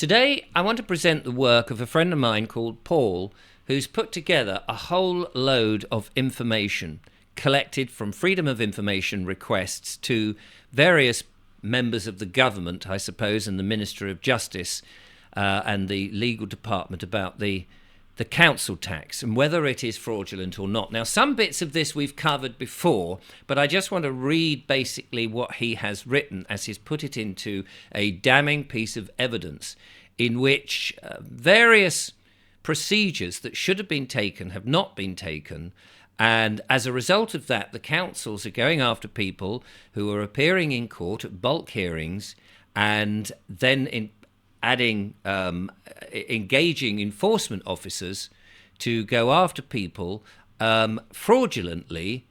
Today, I want to present the work of a friend of mine called Paul, who's put together a whole load of information collected from Freedom of Information requests to various members of the government, I suppose, and the Minister of Justice and the legal department about the council tax and whether it is fraudulent or not. Now, some bits of this we've covered before, but I just want to read basically what he has written as he's put it into a damning piece of evidence in which various procedures that should have been taken have not been taken. And as a result of that, the councils are going after people who are appearing in court at bulk hearings and then engaging enforcement officers to go after people fraudulently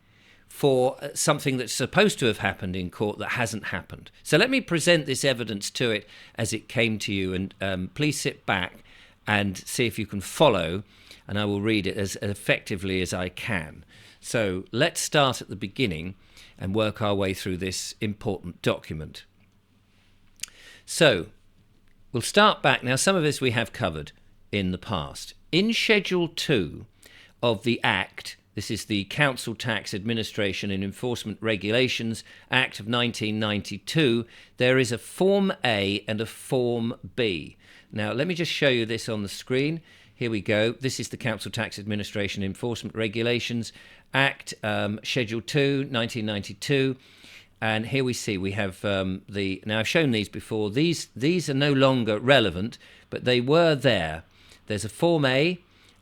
for something that's supposed to have happened in court that hasn't happened. So let me present this evidence to it as it came to you, and please sit back and see if you can follow, and I will read it as effectively as I can. So let's start at the beginning and work our way through this important document. So we'll start back. Now, some of this we have covered in the past. In Schedule 2 of the Act, this is the Council Tax Administration and Enforcement Regulations Act of 1992, there is a Form A and a Form B. Now, let me just show you this on the screen. Here we go. This is the Council Tax Administration Enforcement Regulations Act, Schedule 2, 1992. And here we see we have now I've shown these before. These are no longer relevant, but they were there. There's a Form A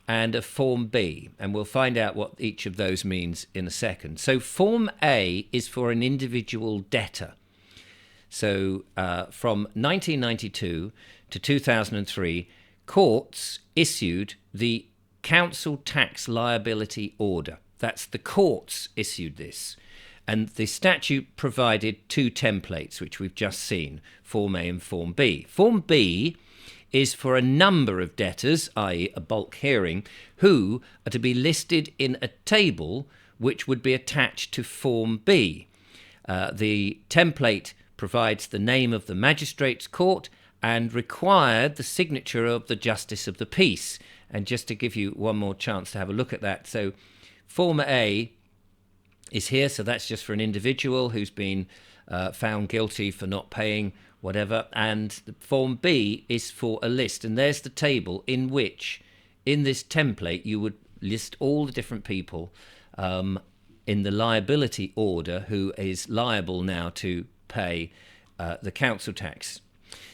and a Form B, and we'll find out what each of those means in a second. So Form A is for an individual debtor. So from 1992 to 2003, courts issued the Council Tax Liability Order. That's the courts issued this. And the statute provided two templates, which we've just seen, Form A and Form B. Form B is for a number of debtors, i.e. a bulk hearing, who are to be listed in a table which would be attached to Form B. The template provides the name of the magistrate's court and required the signature of the Justice of the Peace. And just to give you one more chance to have a look at that, so Form A is here, so that's just for an individual who's been found guilty for not paying whatever, and the Form B is for a list, and there's the table in which, in this template, you would list all the different people in the liability order who is liable now to pay the council tax.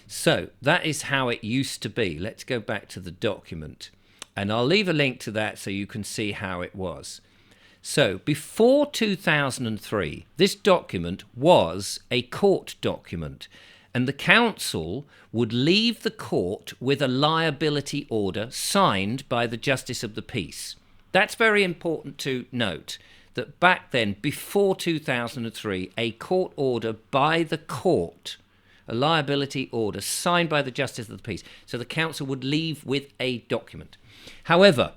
So that is how it used to be. Let's go back to the document, and I'll leave a link to that so you can see how it was. So before 2003, this document was a court document, and the council would leave the court with a liability order signed by the Justice of the Peace. That's very important to note, that back then, before 2003, a court order by the court, a liability order signed by the Justice of the Peace, so the council would leave with a document. However,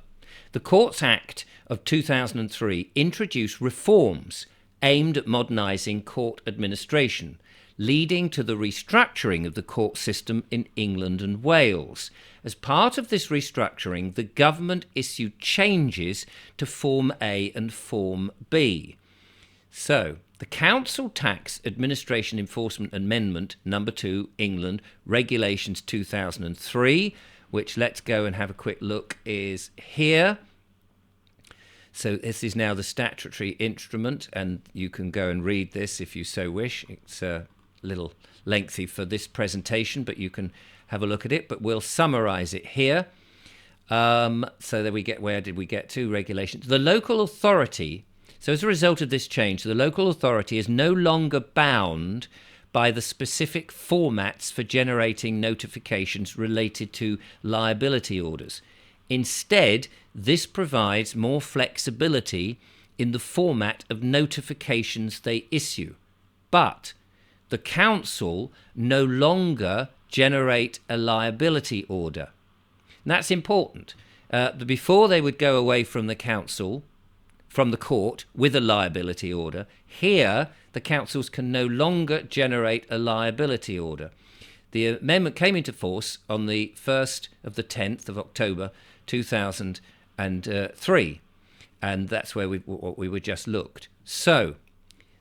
the Courts Act of 2003 introduced reforms aimed at modernising court administration, leading to the restructuring of the court system in England and Wales. As part of this restructuring, the government issued changes to Form A and Form B. So, the Council Tax Administration Enforcement Amendment Number 2, England, Regulations 2003, which, let's go and have a quick look, is here. So this is now the statutory instrument, and you can go and read this if you so wish. It's a little lengthy for this presentation, but you can have a look at it. But we'll summarise it here. So there we get, where did we get to? Regulations. The local authority, so as a result of this change, the local authority is no longer bound by the specific formats for generating notifications related to liability orders. Instead, this provides more flexibility in the format of notifications they issue. But the council no longer generate a liability order. And that's important. Before they would go away from the council, from the court, with a liability order. Here, the councils can no longer generate a liability order. The amendment came into force on the 1st of the 10th of October 2003, and that's where we were just looked. So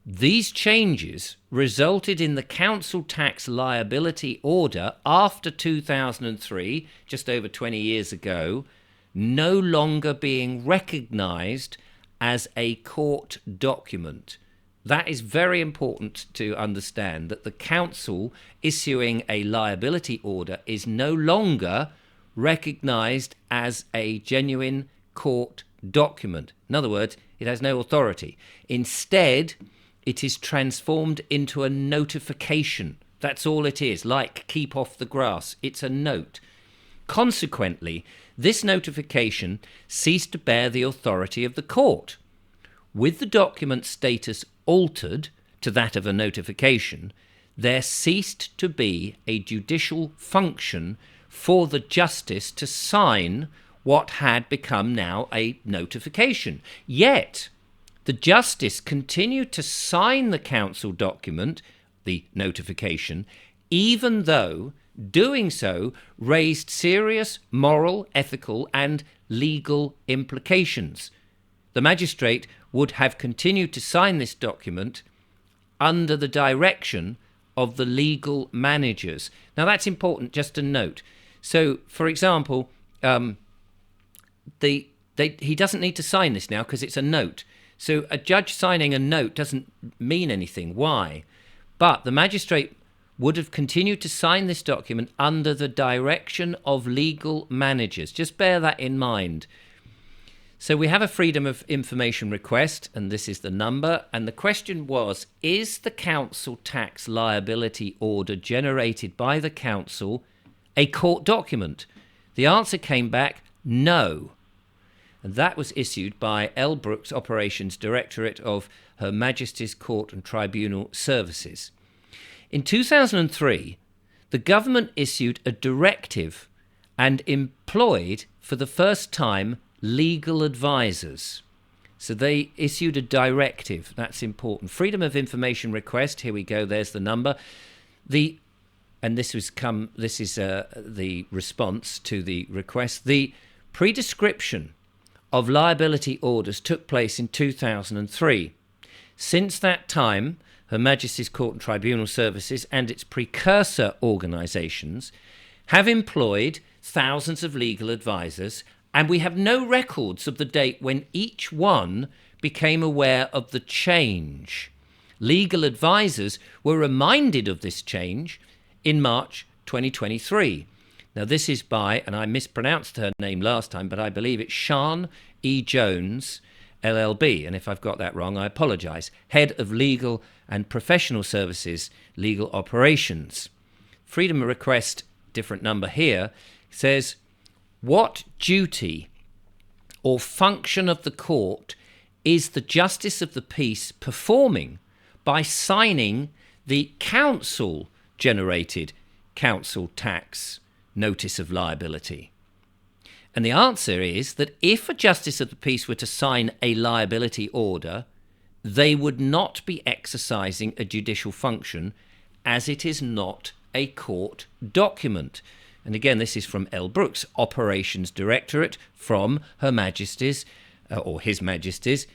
these changes resulted in the council tax liability order after 2003, just over 20 years ago, no longer being recognised as a court document. That is very important to understand, that the council issuing a liability order is no longer recognised as a genuine court document. In other words, it has no authority. Instead, it is transformed into a notification. That's all it is, like keep off the grass. It's a note. Consequently, this notification ceased to bear the authority of the court. With the document status altered to that of a notification, there ceased to be a judicial function for the justice to sign what had become now a notification. Yet, the justice continued to sign the council document, the notification, even though doing so raised serious moral, ethical, and legal implications. The magistrate would have continued to sign this document under the direction of the legal managers. Now, that's important just to note. So, for example, he doesn't need to sign this now because it's a note. So a judge signing a note doesn't mean anything. Why? But the magistrate would have continued to sign this document under the direction of legal managers. Just bear that in mind. So we have a freedom of information request, and this is the number. And the question was, is the council tax liability order generated by the council a court document? The answer came back, no. And that was issued by L. Brooks, Operations Directorate of Her Majesty's Court and Tribunal Services. In 2003, the government issued a directive and employed, for the first time, legal advisors. So they issued a directive. That's important. Freedom of information request. Here we go. There's the number. This is the response to the request. The prescription of liability orders took place in 2003. Since that time, Her Majesty's Court and Tribunal Services and its precursor organisations have employed thousands of legal advisors, and we have no records of the date when each one became aware of the change. Legal advisors were reminded of this change in March 2023. Now, this is by, and I mispronounced her name last time, but I believe it's Sean E. Jones, LLB. And if I've got that wrong, I apologise. Head of Legal and Professional Services, Legal Operations. Freedom of request, different number here, says, what duty or function of the court is the Justice of the Peace performing by signing the council-generated council tax notice of liability? And the answer is that if a Justice of the Peace were to sign a liability order, they would not be exercising a judicial function, as it is not a court document. And again, this is from L. Brooks, Operations Directorate, from Her Majesty's, or His Majesty's,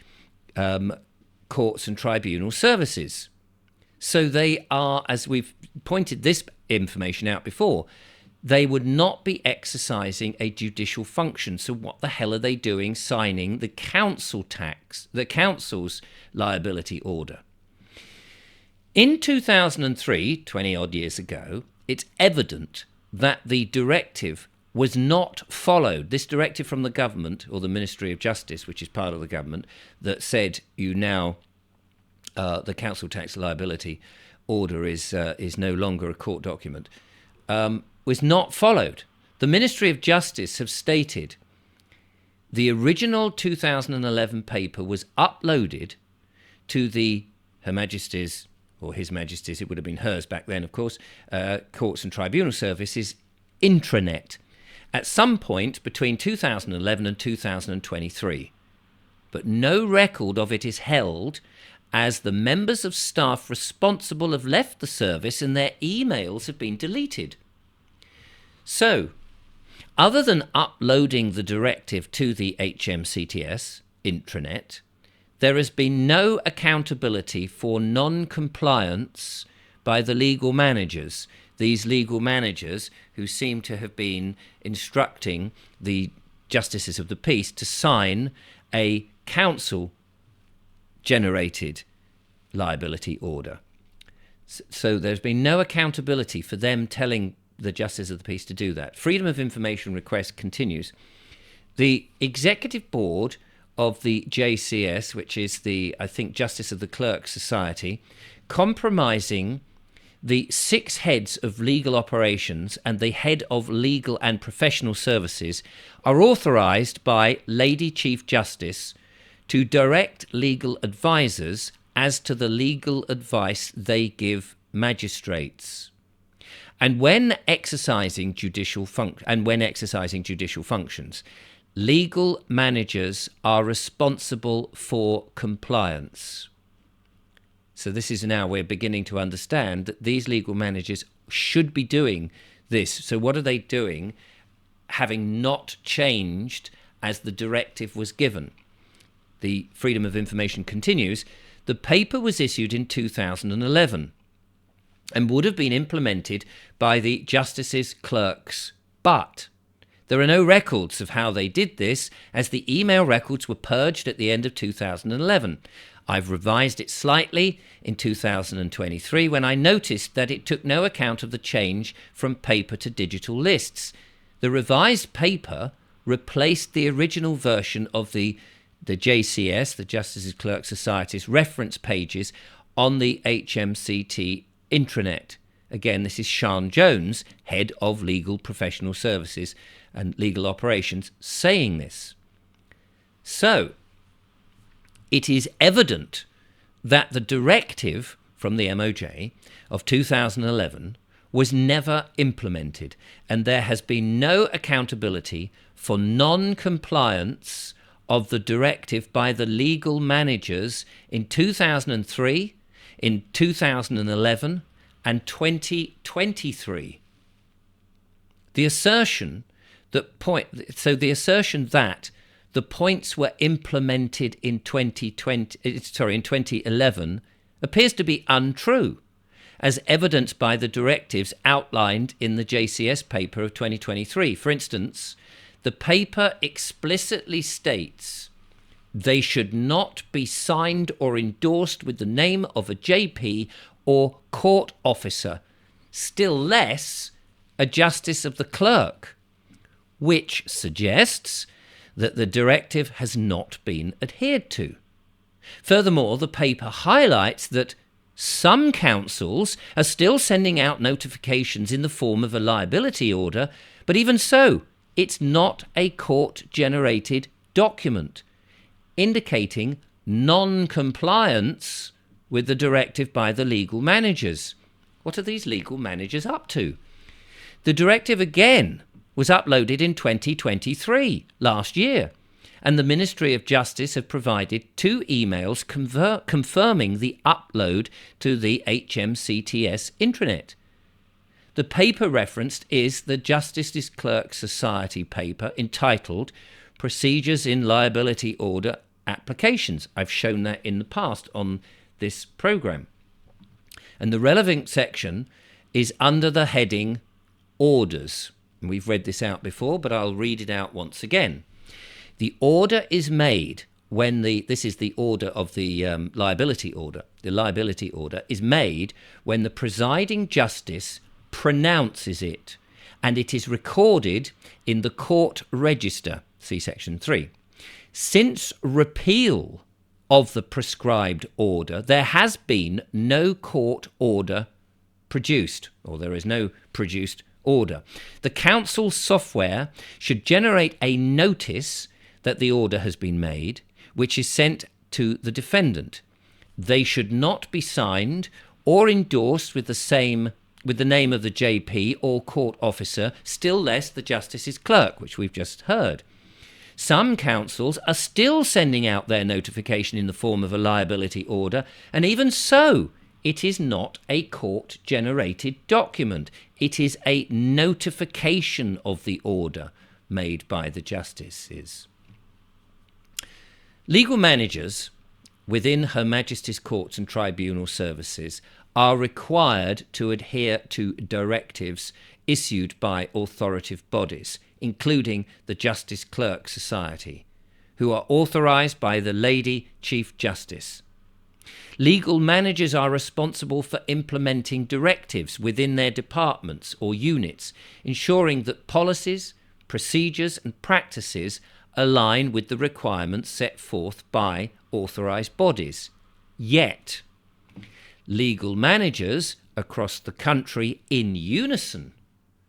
Courts and Tribunal Services. So they are, as we've pointed this information out before, they would not be exercising a judicial function. So what the hell are they doing signing the council tax, the council's liability order? In 2003, 20 odd years ago, it's evident that the directive was not followed. This directive from the government, or the Ministry of Justice, which is part of the government, that said you now, the council tax liability order is no longer a court document, was not followed. The Ministry of Justice have stated the original 2011 paper was uploaded to the Her Majesty's, or His Majesty's, it would have been hers back then, of course, Courts and Tribunal Services intranet at some point between 2011 and 2023. But no record of it is held, as the members of staff responsible have left the service and their emails have been deleted. So, other than uploading the directive to the HMCTS intranet, there has been no accountability for non-compliance by the legal managers. These legal managers who seem to have been instructing the justices of the peace to sign a council-generated liability order. So there's been no accountability for them telling the justices of the peace to do that. Freedom of information request continues. The executive board of the JCS, which is the, I think, Justice of the Clerk Society, compromising the 6 heads of legal operations and the head of legal and professional services, are authorised by Lady Chief Justice to direct legal advisers as to the legal advice they give magistrates. And when exercising judicial functions, legal managers are responsible for compliance. So this is now we're beginning to understand that these legal managers should be doing this. So what are they doing, having not changed as the directive was given? The Freedom of Information continues. The paper was issued in 2011 and would have been implemented by the justices' clerks, but there are no records of how they did this, as the email records were purged at the end of 2011. I've revised it slightly in 2023 when I noticed that it took no account of the change from paper to digital lists. The revised paper replaced the original version of the JCS, the Justices Clerk Society's reference pages on the HMCT intranet. Again, this is Sian Jones, Head of Legal Professional Services and Legal Operations, saying this. So, it is evident that the directive from the MOJ of 2011 was never implemented, and there has been no accountability for non-compliance of the directive by the legal managers in 2003, in 2011, and 2023. The assertion that the points were implemented in 2011 appears to be untrue, as evidenced by the directives outlined in the JCS paper of 2023. For instance, the paper explicitly states they should not be signed or endorsed with the name of a JP or court officer, still less a justice of the clerk, which suggests that the directive has not been adhered to. Furthermore, the paper highlights that some councils are still sending out notifications in the form of a liability order, but even so, it's not a court-generated document, indicating non-compliance with the directive by the legal managers. What are these legal managers up to? The directive again was uploaded in 2023, last year, and the Ministry of Justice have provided 2 emails confirming the upload to the HMCTS intranet. The paper referenced is the Justices Clerk Society paper entitled Procedures in Liability Order Applications. I've shown that in the past on this program. And the relevant section is under the heading Orders. And we've read this out before, but I'll read it out once again. The order is made when this is the order of the liability order. The liability order is made when the presiding justice pronounces it, and it is recorded in the court register, see section 3. Since repeal of the prescribed order, there has been no court order produced, or there is no produced order. The council software should generate a notice that the order has been made, which is sent to the defendant. They should not be signed or endorsed with the name of the JP or court officer, still less the justice's clerk, which we've just heard. Some councils are still sending out their notification in the form of a liability order, and even so, it is not a court-generated document. It is a notification of the order made by the justices. Legal managers within Her Majesty's courts and tribunal services are required to adhere to directives issued by authoritative bodies, including the Justice Clerk Society, who are authorised by the Lady Chief Justice. Legal managers are responsible for implementing directives within their departments or units, ensuring that policies, procedures and practices align with the requirements set forth by authorised bodies. Yet, legal managers across the country in unison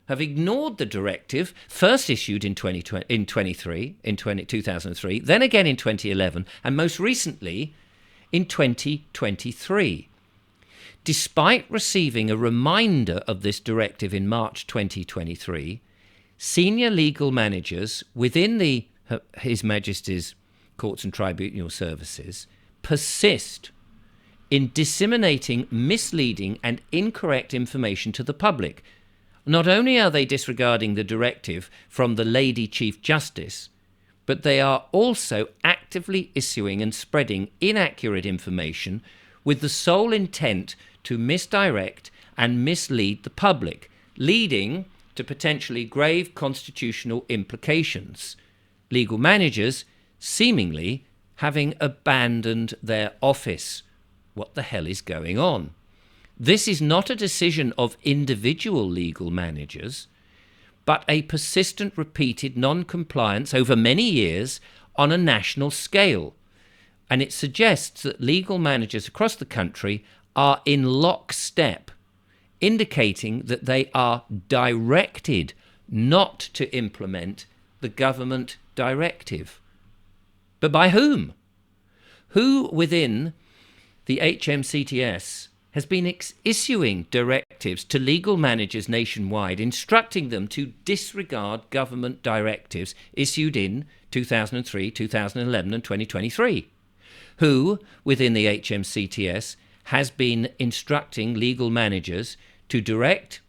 have ignored the directive first issued in 2003, then again in 2011, and most recently in 2023. Despite receiving a reminder of this directive in March 2023, senior legal managers within His Majesty's Courts and Tribunal Services persist in disseminating misleading and incorrect information to the public. Not only are they disregarding the directive from the Lady Chief Justice, but they are also actively issuing and spreading inaccurate information with the sole intent to misdirect and mislead the public, leading to potentially grave constitutional implications. Legal managers seemingly having abandoned their office. What the hell is going on? This is not a decision of individual legal managers, but a persistent, repeated non-compliance over many years on a national scale. And it suggests that legal managers across the country are in lockstep, indicating that they are directed not to implement the government directive. But by whom? Who within the HMCTS has been issuing directives to legal managers nationwide, instructing them to disregard government directives issued in 2003, 2011 and 2023? Who within the HMCTS has been instructing legal managers to direct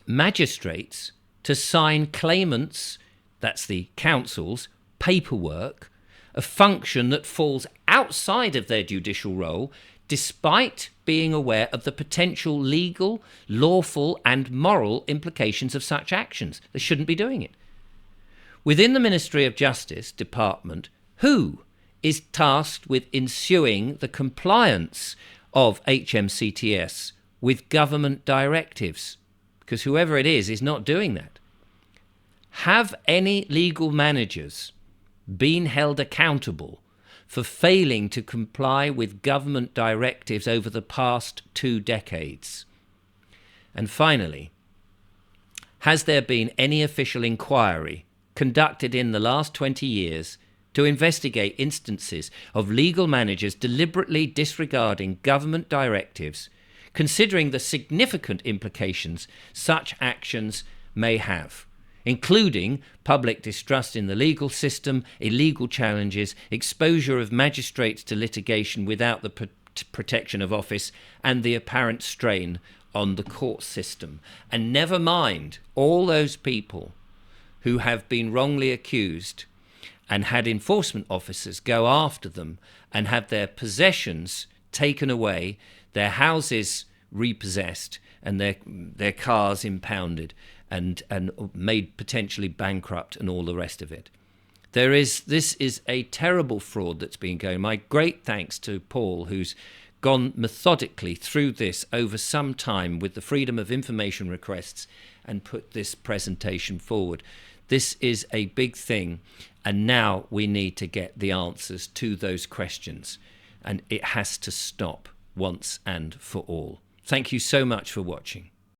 magistrates to sign claimants, that's the council's, paperwork, a function that falls outside of their judicial role, despite being aware of the potential legal, lawful and moral implications of such actions? They shouldn't be doing it. Within the Ministry of Justice Department, who is tasked with ensuring the compliance of HMCTS with government directives? Because whoever it is not doing that. Have any legal managers been held accountable for failing to comply with government directives over the past 2 decades? And finally, has there been any official inquiry conducted in the last 20 years to investigate instances of legal managers deliberately disregarding government directives, considering the significant implications such actions may have, including public distrust in the legal system, illegal challenges, exposure of magistrates to litigation without the protection of office, and the apparent strain on the court system? And never mind all those people who have been wrongly accused and had enforcement officers go after them and have their possessions taken away, their houses repossessed, and their cars impounded and made potentially bankrupt, and all the rest of it. This is a terrible fraud that's been going. My great thanks to Paul, who's gone methodically through this over some time with the freedom of information requests and put this presentation forward. This is a big thing, and now we need to get the answers to those questions, and it has to stop once and for all. Thank you so much for watching.